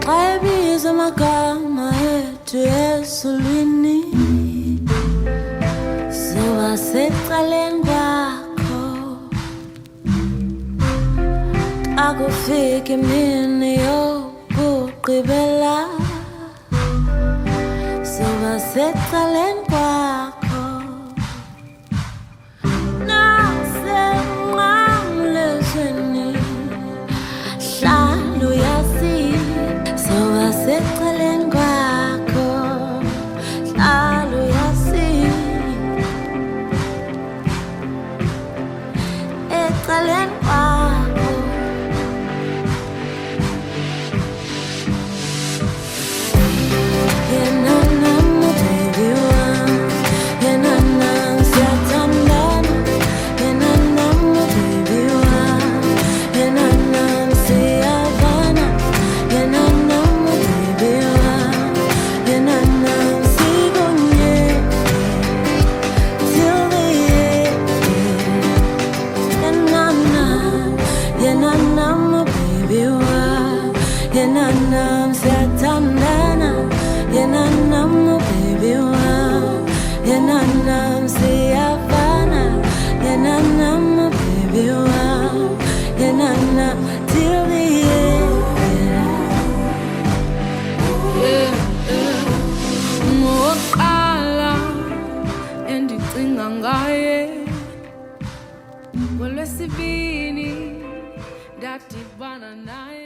Qabiza magama ethu esulwini sewasecaleni kwakho akufika imini yokugqibela sewasecaleni kwakho nasenqamlezweni hlala uyazi sewasecaleni kwakho hlala uyazi ecaleni kwakho yena nama baby wami yena nama siyathandana yena nama baby wami yena nama siyavana yena nama baby wami yena nama Sibongiseni till the end yena nama baby wami yena nama siyathandana yena nama baby wami yena nama siyavana yena nama baby wami yena nama till the end. Ngoqala endicinga ngaye ngolwesibini ndadibana naye